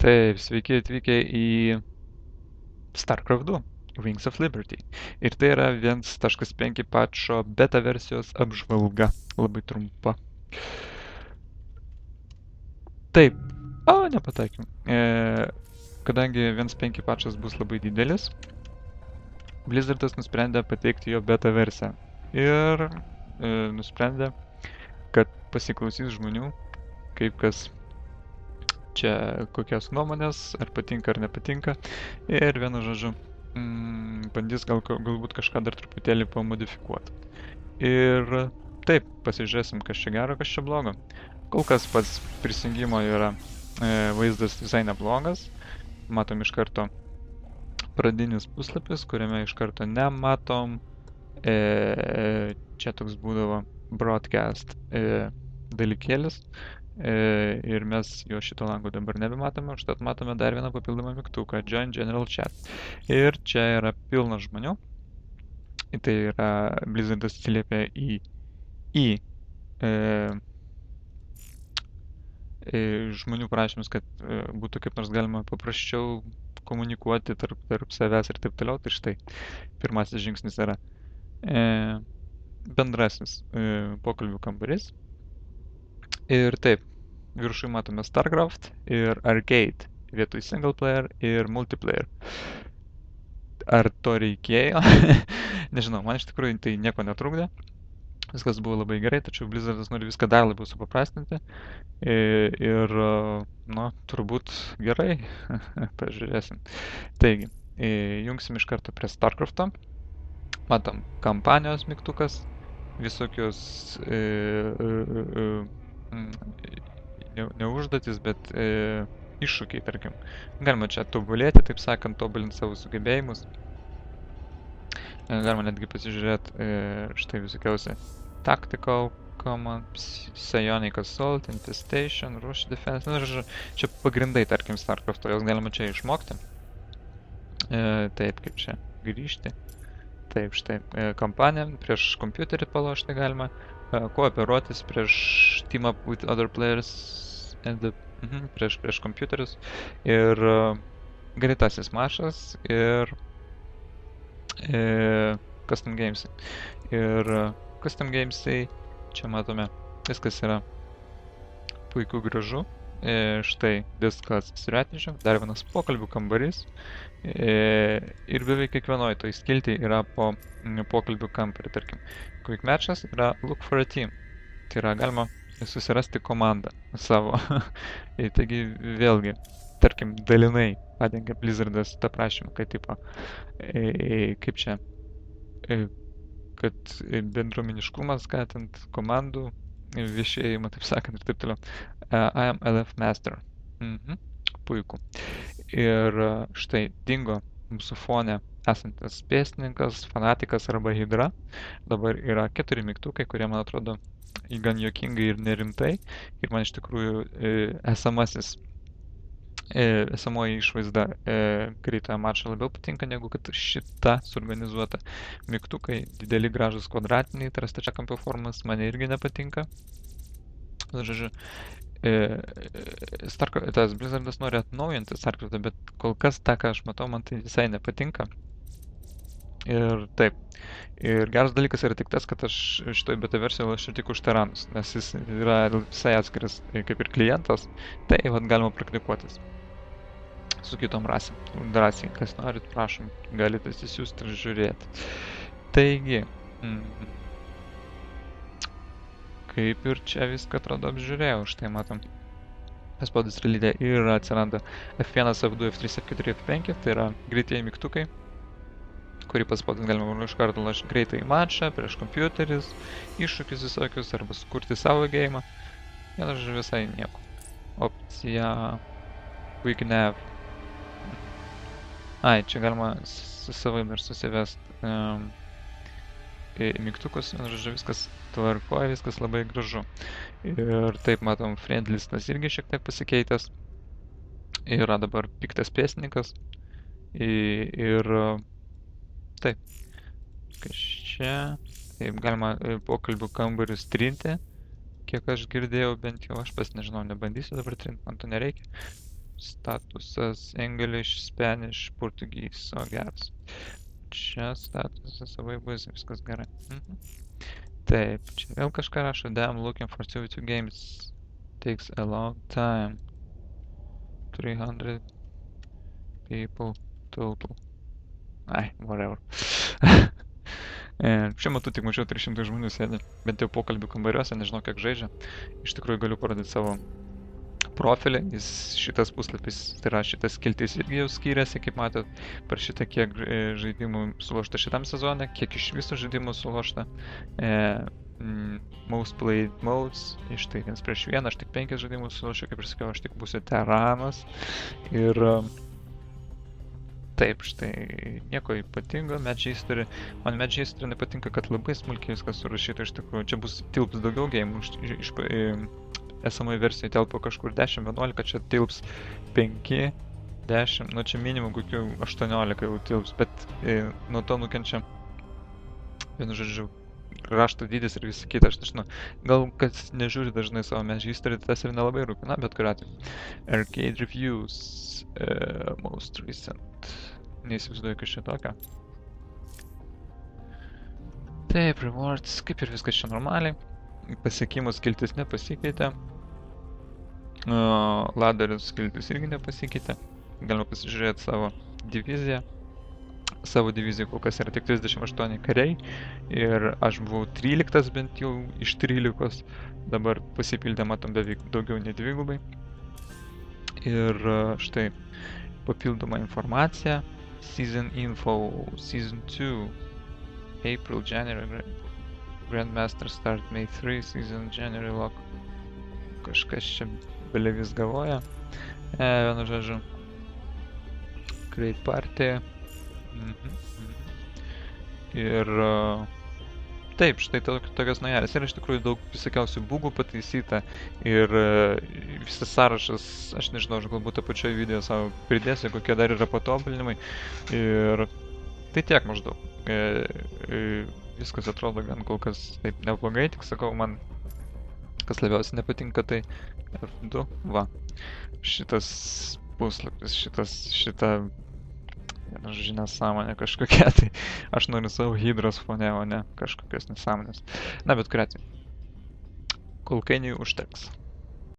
Taip, sveiki atvykę į StarCraft 2 Wings of Liberty. Ir tai yra 1.5 patčo beta versijos apžvalga. Labai trumpa. Taip. Nepataikėm. Kadangi 1.5 patčas bus labai didelis, Blizzardas nusprendė pateikti jo beta versiją. Ir nusprendė, kad pasiklausys žmonių, kaip kas čia kokias nuomonės, ar patinka ar nepatinka. Ir vienu žodžiu, bandys galbūt kažką dar truputėlį pamodifikuoti. Ir taip, pasižiūrėsim, kas čia gero, kas čia blogo. Kol kas pats prisijungimo yra vaizdas visai neblogas. Matom iš karto pradinis puslapis, kuriame iš karto nematom. Čia toks būdavo broadcast dalykėlis. Ir mes jo šito lango dabar nebematome, užtat matome dar vieną papildomą mygtuką, Join General Chat. Ir čia yra pilnas žmonių. Tai yra Blizzardas atsiliepia į žmonių prašymus, kad būtų kaip nors galima paprasčiau komunikuoti tarp savęs ir taip toliau. Tai štai, pirmasis žingsnis yra bendrasis pokalbių kambarys. Ir taip, viršui matome StarCraft ir Arcade vietoj single player ir multiplayer. Ar to reikėjo? Nežinau, man iš tikrųjų tai nieko netrukdė. Viskas buvo labai gerai, tačiau Blizzardas nori viską dar labiau supaprastinti. Ir, turbūt gerai. Pažiūrėsim. Taigi, jungsim iš karto prie StarCraft'o. Matom, kampanijos mygtukas, visokios ne užduotis, bet iššūkiai, tarkim. Galima čia tobulėti, taip sakant, tobulinti savo sugebėjimus. Galima netgi pasižiūrėti štai visokiausi Tactical Command, Psionic Assault, Infestation, Rush Defense. Čia pagrindai, tarkim, StarCraft'o, jos galima čia išmokti. Taip, kaip čia grįžti. Taip, štai, kampanija, prieš kompiuterį palošti galima, kooperuotis prieš team up with other players and prieš kompiuterius ir greitasis mačas ir custom gamesai. Ir custom gamesai, čia matome, viskas yra puiku gražu. Štai Discuss Strategy, dar vienas pokalbių kambarys. Ir beveik kiekvienoje toj skilti yra po pokalbių kambarį, tarkim. Quick Matches yra Look for a Team. Tai yra galima susirasti komandą savo. Taigi vėlgi, tarkim, dalinai padengia Blizzardas tą prašymą, kad tipo, kaip čia, kad bendruomeniškumas skatint komandų viešėjimą, taip sakant, ir taip toliau. I am LF Master. Puiku. Ir štai dingo mūsų fone esantis pėstininkas, fanatikas arba hidra. Dabar yra 4 mygtukai, kurie, man atrodo, gan juokingai ir nerimtai. Ir man iš tikrųjų esamoji išvaizda greitojo mačo labiau patinka, negu kad šita suorganizuota. Mygtukai, dideli gražus kvadratiniai, tai yra stačiakampio formas, mane irgi nepatinka. Žodžiu, tas Blizzardas nori atnaujinti StarCraft'ą, bet kol kas tą, ką aš matau, man tai visai nepatinka. Ir taip. Ir geras dalykas yra tik tas, kad aš šitoj beta versijoje aš tik už Teranus, nes jis yra visai atskiras kaip ir klientas, tai vat galima praktikuotis su kitom rasėm. Drąsiai, kas norit, prašom, galite atsisiųsti ir žiūrėti. Taigi, kaip ir čia viską atrodo apžiūrėjau, štai matom. Spaudos realybė ir atsiranda F1, F2, F3, F4, F5, tai yra greitieji mygtukai, kurį paspaudus galima iš karto lašti greitai į mačą, prieš kompiuteris, iššūkius visokius, arba sukurti savo geimą. Vienas žodžiu visai nieko. Opcija Quick Nav. Čia galima su savim ir susivest mygtukus, žodžiu, viskas tvarkoja, viskas labai gražu. Ir taip matom, friend listas irgi šiek tiek pasikeitęs. Yra dabar piktas pėstininkas. Ir taip, kas čia, taip, galima pokalbių kambarius trinti, kiek aš girdėjau, bent jau aš pas nežinau, nebandysiu dabar trinti, man to nereikia. Statusas English, Spanish, Portuguese. O, geras. Čia statusas savaip bus, viskas gerai. Taip, čia vėl kažką rašo. Damn, looking for 2 games takes a long time. 300 people total. Ai, whatever. Šiuo metu tik mačiau 300 žmonių sėdi, bent jau pokalbių kambariuose, nežinau kiek žaidžia. Iš tikrųjų galiu parodyti savo profilį, šitas puslapis, tai yra šitas skiltis irgi jau skiriasi, kaip matot, per šitą kiek žaidimų sulošta šitam sezone, kiek iš viso žaidimų sulošta. Most played modes, štai 1 prieš 1, aš tik 5 žaidimus sulošiu, kaip ir sakiau, aš tik būsiu teranas. Ir taip, štai, nieko ypatingo, Match History. Man Match History nepatinka, kad labai smulkiai viskas surašyta, iš tikrųjų. Čia bus tilps daugiau gėjimų, esamai versijoje telpo kažkur 10-11, čia tilps 5-10, nu čia minimum kokių 18 jau tilps, bet nuo to nukenčia, vienu žodžiu, rašto dydis ir visi kita, aš nežinau. Gal kas nežiūri dažnai savo Match History, tas ir nelabai rūpi, na, bet kuriuo atveju. Arcade Reviews, most recent. Neįsivaizduoju, kas čia tokio. Taip, rewards, kaip ir viskas čia normaliai. Pasiekimų skiltis nepasikeitė. Laderių skiltis irgi nepasikeitė. Galima pasižiūrėti savo diviziją. Savo divizijų kol kas yra tik 38 kariai. Ir aš buvau 13 bent jau iš 13. Dabar pasipildė, matom, beveik daugiau nei dvigubai. Ir štai papildoma informacija. Season info, Season 2, April, January, Grandmaster Start May 3, Season January Lock. Kažkas čia belevis galvoja. Vienu žodžiu. Create Party. Ir taip, štai tokios naujelės. Yra iš tikrųjų daug visokiausių bugų pataisyta ir visas sąrašas, aš nežinau, aš galbūt apačioje video savo pridėsiu, kokie dar yra patobulinimai. Ir tai tiek maždaug. Viskas atrodo gan kol kas taip neblogai, tik sakau, man kas labiausiai nepatinka, tai F2, va. Šitas puslapis, šita nesąmonė kažkokia, tai aš noriu savo hidros fone, o ne kažkokios nesąmonės. Na, bet kuriuo atveju. Kol kainiui užteks.